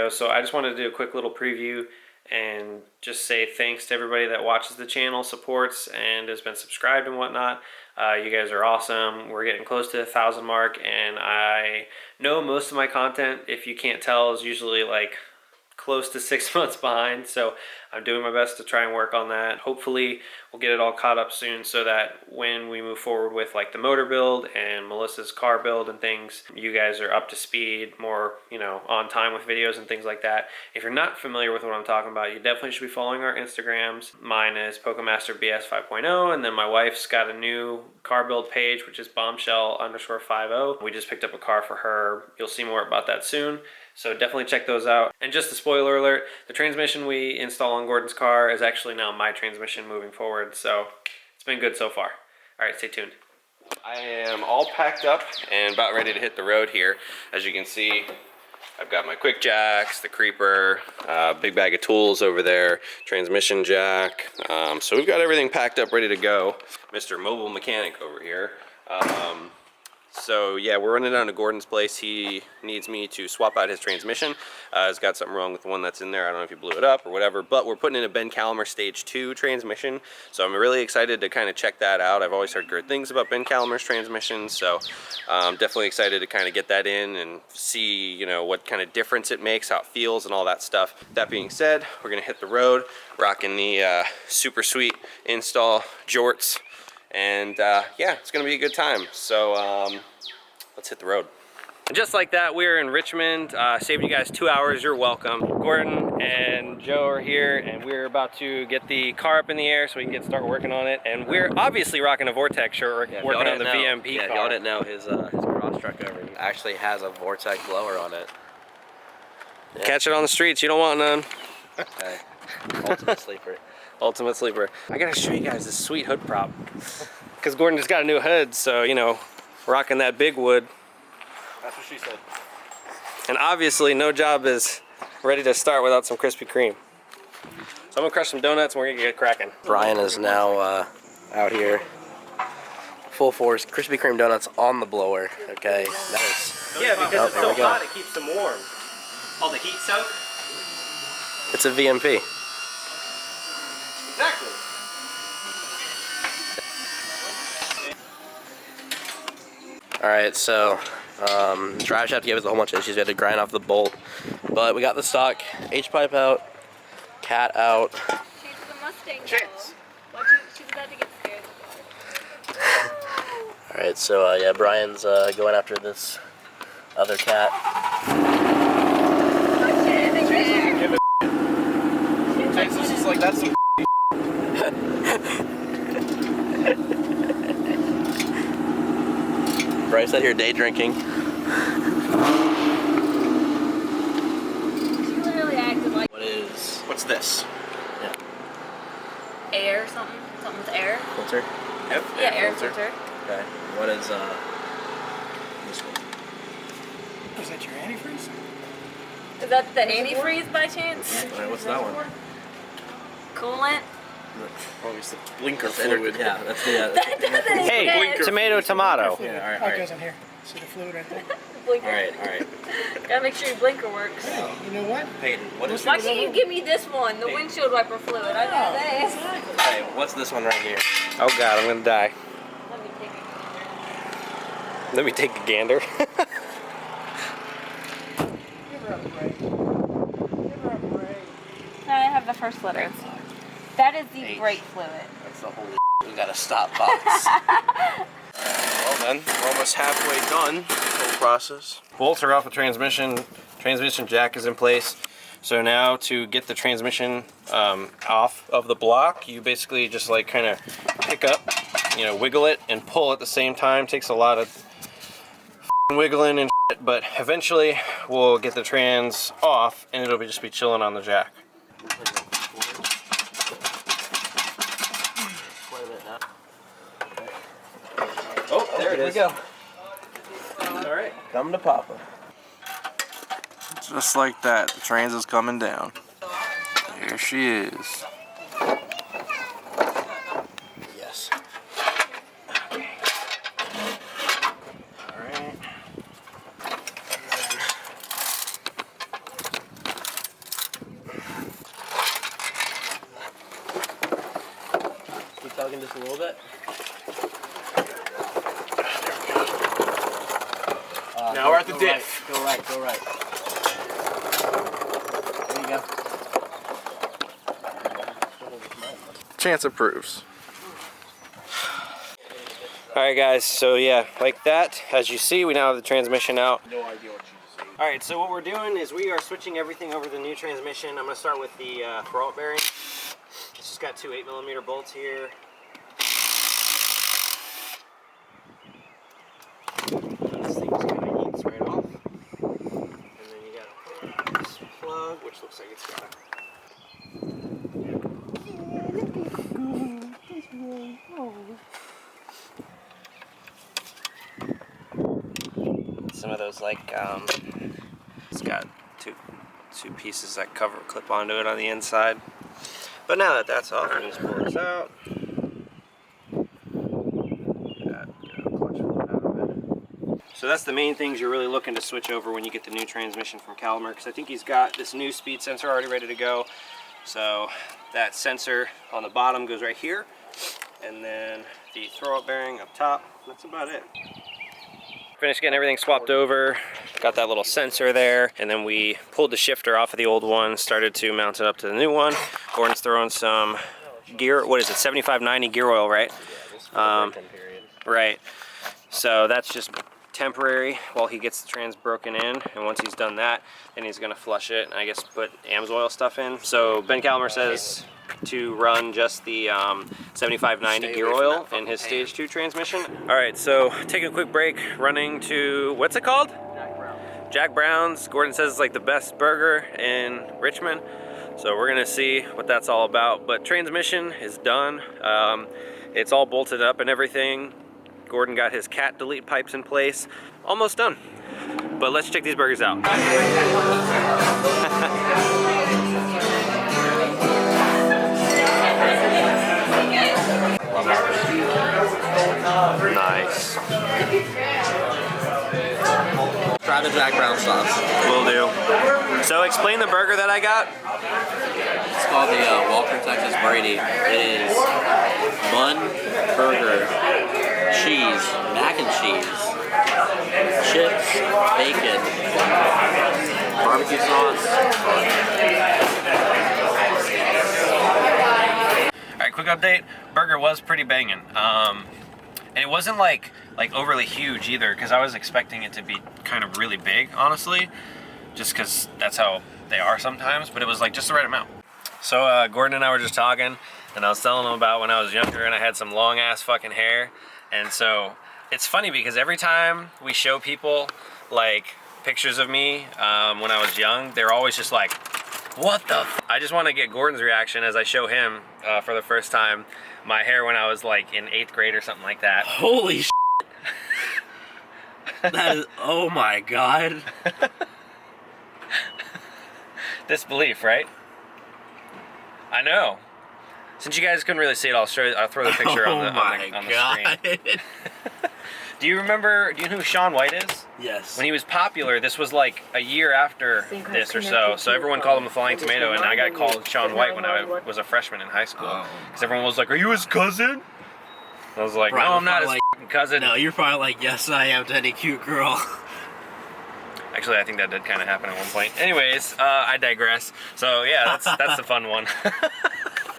video. So I just wanted to do a quick little preview and just say thanks to everybody that watches the channel, supports, and has been subscribed and whatnot. You guys are awesome. We're getting close to the 1,000 mark, and I know most of my content, if you can't tell, is usually like close to 6 months behind, so I'm doing my best to try and work on that. Hopefully we'll get it all caught up soon so that when we move forward with like the motor build and Melissa's car build and things, you guys are up to speed, more, you know, on time with videos and things like that. If you're not familiar with what I'm talking about, you definitely should be following our Instagrams. Mine is PokeMasterBS 5.0, and then my wife's got a new car build page, which is bombshell_50. We just picked up a car for her. You'll see more about that soon. So definitely check those out. And just a spoiler alert, the transmission we install on Gordon's car is actually now my transmission moving forward. So it's been good so far. All right, stay tuned. I am all packed up and about ready to hit the road here. As you can see, I've got my quick jacks, the creeper, big bag of tools over there, transmission jack. So we've got everything packed up, ready to go. Mr. Mobile Mechanic over here. So yeah, we're running down to Gordon's place. He needs me to swap out his transmission. He's got something wrong with the one that's in there. I don't know if he blew it up or whatever, but we're putting in a Ben Calimer Stage 2 transmission. So I'm really excited to kind of check that out. I've always heard good things about Ben Calimer's transmissions, so I'm definitely excited to kind of get that in and see, you know, what kind of difference it makes, how it feels, and all that stuff. That being said, we're gonna hit the road, rocking the super sweet install jorts. And yeah, it's gonna be a good time. So let's hit the road. And just like that, we're in Richmond. Saved you guys 2 hours, you're welcome. Gordon and Joe are here, and we're about to get the car up in the air so we can start working on it. And we're obviously rocking a Vortex shirt, working on the VMP car. Yeah, y'all didn't know his cross truck over here actually has a Vortex blower on it. Yeah. Catch it on the streets, you don't want none. Okay. Ultimate sleeper. Ultimate sleeper. I gotta show you guys this sweet hood prop. Because Gordon just got a new hood, so, you know, rocking that big wood. That's what she said. And obviously, no job is ready to start without some Krispy Kreme. So I'm gonna crush some donuts and we're gonna get cracking. Brian is now out here, full force, Krispy Kreme donuts on the blower. Okay, that is. Yeah, because it's so hot, it keeps them warm. Oh, the heat soak? It's a VMP. Exactly. All right, so drive shaft gave us a whole bunch of issues. We had to grind off the bolt, but we got the stock H-pipe out, cat out. She's the Mustang. Chance. She's about to get scared. All right, so yeah, Brian's going after this other cat. Texas is like, that's some Bryce out here day drinking. She literally acted like. What's this? Yeah. Air, something with air. Filter. Yep. Yeah, air filter. Okay. What is this one? Is that your antifreeze? Is that the antifreeze by chance? All right, what's that one? Coolant. Oh, it's the blinker fluid. Yeah, that's the. That doesn't Hey, exist. tomato, tomato. Yeah, all right, Oh, all it right. goes in here. See the fluid right there? Blinker. All right, all right. Gotta make sure your blinker works. You know what? Peyton, what is? Why can't you give me this one, the windshield wiper fluid? I got this. Hey, what's this one right here? Oh God, I'm gonna die. Let me take it. Let me take a gander. Give her a break. Give her a break. I have the first letter. That is the brake fluid. That's the whole. We got a stop box. Well then, we're almost halfway done with the whole process. Bolts are off the transmission. Transmission jack is in place. So now to get the transmission off of the block, you basically just like kind of pick up, you know, wiggle it and pull at the same time. Takes a lot of wiggling and shit, but eventually we'll get the trans off and it'll just be chilling on the jack. Oh, there it is. Here we go. All right. Come to Papa. Just like that, the trans is coming down. There she is. Yes. Okay. All right. tugging just a little bit. Now we're at the diff. Go right, go right. There you go. Chance approves. Alright guys, so yeah, like that, as you see, we now have the transmission out. No idea what you just ate. Alright, so what we're doing is we are switching everything over to the new transmission. I'm going to start with the throwout bearing. It's just got two 8mm bolts here. This thing just kind of eats right off. And then you got this plug, which looks like it's got some of those, like, it's got two pieces that clip onto it on the inside. But now that that's off, we can just pull this out. So that's the main things you're really looking to switch over when you get the new transmission from Calimer, because I think he's got this new speed sensor already ready to go. So that sensor on the bottom goes right here, and then the throwout bearing up top. That's about it. Finished getting everything swapped over, got that little sensor there, and then we pulled the shifter off of the old one, started to mount it up to the new one. Gordon's throwing some gear, what is it, 7590 gear oil, right? Right. So that's just temporary while he gets the trans broken in, and once he's done that, then he's gonna flush it and I guess put AMSOIL stuff in. So Ben Calimer says to run just the 7590 gear oil in his stage 2 transmission. All right, so taking a quick break, running to, what's it called? Jack Brown's. Gordon says it's like the best burger in Richmond. So we're gonna see what that's all about. But transmission is done. It's all bolted up and everything. Gordon got his cat delete pipes in place. Almost done. But let's check these burgers out. Nice. Try the Jack Brown sauce. Will do. So explain the burger that I got. It's called the Walker Texas Brady. It is bun, burger, cheese, mac and cheese, chips, bacon, barbecue sauce. Alright, quick update. Burger was pretty banging. And it wasn't like overly huge either, because I was expecting it to be kind of really big, honestly. Just because that's how they are sometimes, but it was like just the right amount. So Gordon and I were just talking, and I was telling him about when I was younger and I had some long ass fucking hair. And so it's funny because every time we show people like pictures of me when I was young, they're always just like, what the f? I just want to get Gordon's reaction as I show him for the first time my hair when I was like in 8th grade or something like that. Holy shit. That is, oh my god. Disbelief, right? I know. Since you guys couldn't really see it, I'll throw the picture on the screen. Do you know who Shaun White is? Yes. When he was popular, this was like a year after this or so. So everyone called him the Flying Tomato, and I got called Shaun White when I was a freshman in high school. Because everyone was like, "Are you his cousin?" I was like, "No, I'm not his cousin." No, you're probably like, "Yes, I am to any cute girl." Actually, I think that did kind of happen at one point. Anyways, I digress. So yeah, that's the fun one.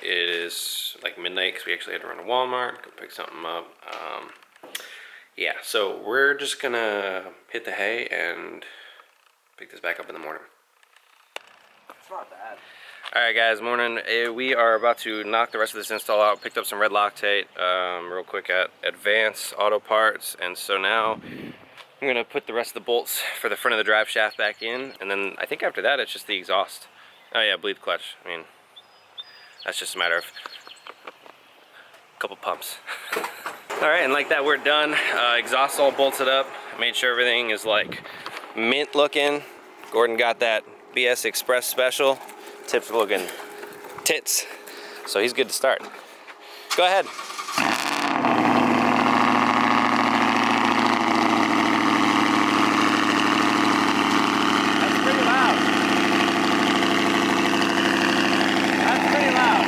It is like midnight because we actually had to run to Walmart, go pick something up. Yeah, so we're just gonna hit the hay and pick this back up in the morning. It's not bad. Alright guys, morning. We are about to knock the rest of this install out. Picked up some red Loctite real quick at Advance Auto Parts. And so now I'm gonna put the rest of the bolts for the front of the drive shaft back in. And then I think after that it's just the exhaust. Oh yeah, bleed clutch. I mean, that's just a matter of a couple pumps. Alright, and like that we're done. Exhaust all bolted up. Made sure everything is like mint looking. Gordon got that BS Express Special. Tips looking tits. So he's good to start. Go ahead. That's pretty loud. That's pretty loud.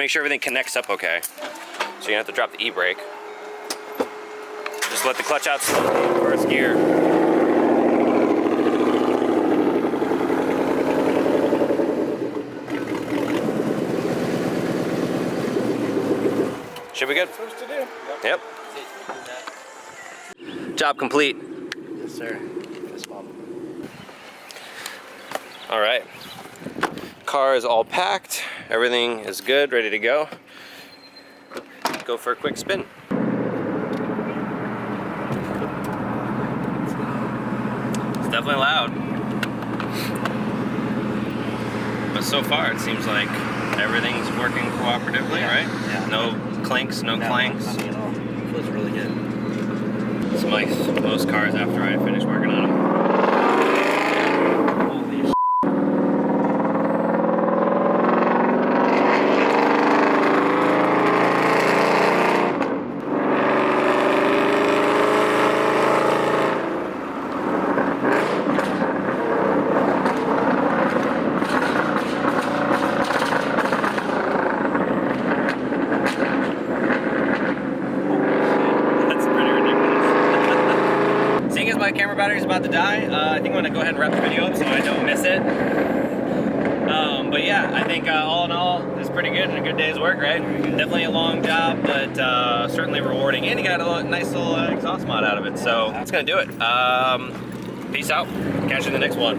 make sure everything connects up okay. So you have to drop the e-brake. Just let the clutch out slowly in first gear. Should be good. Supposed to do. Yep. Job complete. Yes, sir. Fist bump. All right. Car is all packed. Everything is good, ready to go. Go for a quick spin. It's definitely loud. But so far it seems like everything's working cooperatively, right? Yeah. No clinks, no clanks. Nothing at all. Feels really good. It's like most cars after I finish working on them. Holy sh**. Seeing as my camera battery is about to die, I think I'm gonna go ahead and wrap the video up so I don't miss it. But yeah, I think all in all, it's pretty good and a good day's work, right? Definitely a long job, but certainly rewarding. And you got a nice little exhaust mod out of it, so that's gonna do it. Peace out. Catch you in the next one.